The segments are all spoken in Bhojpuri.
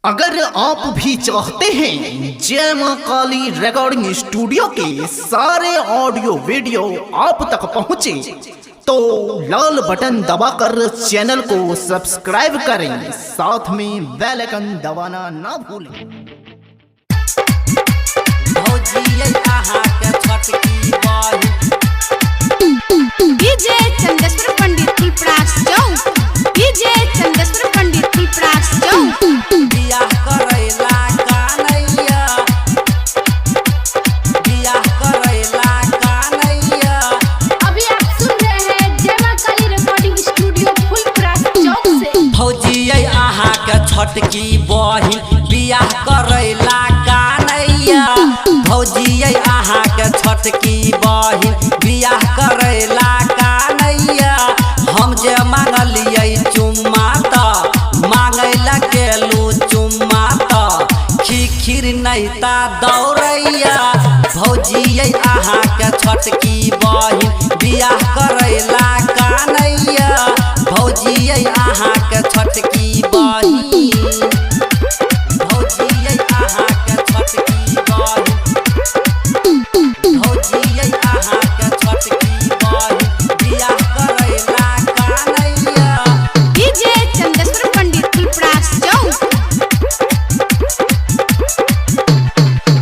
अगर आप भी चाहते हैं जय मां काली रिकॉर्डिंग स्टूडियो के सारे ऑडियो वीडियो आप तक पहुंचे तो लाल बटन दबाकर चैनल को सब्सक्राइब करें, साथ में बेल आइकन दबाना ना भूलें। डीजे चंदेश्वर पंडित तुलप्रास चौक, डीजे चंदेश्वर पंडित तुलप्रास चौक। बियाह करैला कानैया, बियाह करैला कानैया। अभी आप सुन रहे हैं जय मां काली रिकॉर्डिंग स्टूडियो फुलप्रास चौक से। भौजी अहाँ के छोटकी बहिन बियाह करैला कानैया, भौजी अहाँ के छोटकी बहिन बियाह करैला कानैया। हम जे मांगलियै चुम्मा त मांगै ला गेलू चुम्मा त खीर नहीं ता दौड़ैया। भौजी अहाँ के छोटकी बहिन बियाह करैला कानैया, भौजी अहाँ के छोटकी बहिन, भौजी अहाँ के छोटकी बहिन, भौजी अहाँ के छोटकी बहिन बियाह करैला कानैया। डीजे चंदेश्वर पंडित तुलप्रास चौक।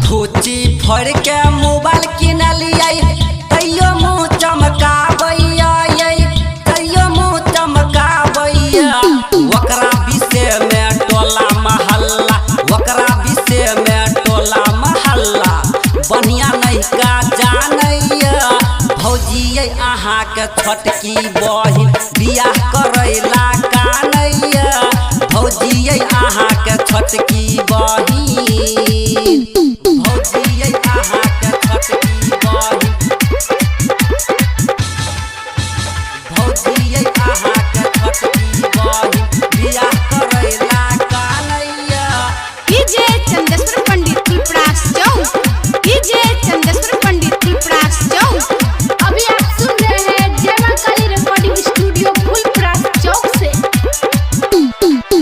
फूची फोड़ के मोबाइल किनलियै तैयो मुँह चमकाबैया, तैयो मुँह चमकाबैया। ओकरा विषय में टोला महल्ला, ओकरा विषय में टोला महल्ला बढ़िया नहीं का जानैया। भौजी अहाँ के छोटकी बहिन बियाह करैला कानैया, भौजी अहाँ के छोटकी बहिन, भौजी अहाँ के छोटकी बहिन, भौजी अहाँ के छोटकी बहिन बियाह करैला कानैया। डीजे चंदेश्वर पंडित तुलप्रास चौक, डीजे चंदेश्वर पंडित तुलप्रास चौक। अभी आप सुन रहे हैं जय मां काली रिकॉर्डिंग स्टूडियो फुलप्रास चौक से।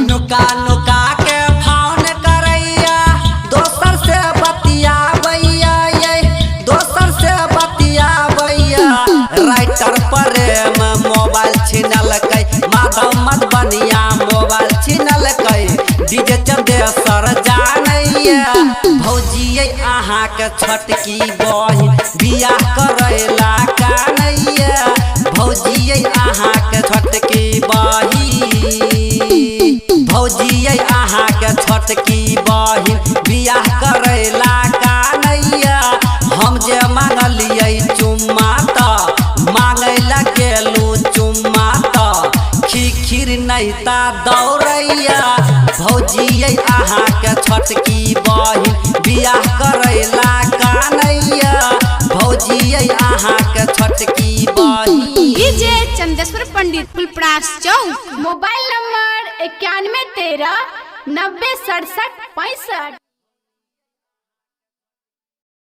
नुका नुका के फोन करैया, दोसर से बतियाबैया, दोसर से बतियाबैया। राइटर प्रेम मोबाइल छिनलकै, माधव मधुबनिया मोबाइल छिनलकै, डीजे चंदेश्वर जानैया। भौजी अहाँ के छोटकी बहिन बियाह करैला कानैया, भौजी अहाँ के छोटकी बहिन, भौजी अहाँ के छोटकी बहिन बियाह करैला कानैया। हम जे मांगलियै चुम्मा त मांगै ला गेलू चुम्मा त खीर नहीं ता दौड़ैया। भौजी अहाँ के छोटकी बहिन बियाह करैला कानैया, भौजी अहाँ के छोटकी बहिन। DJ Chandeshwar Pandit Phulparas Chowk. Mobile number 9113 90 67 65।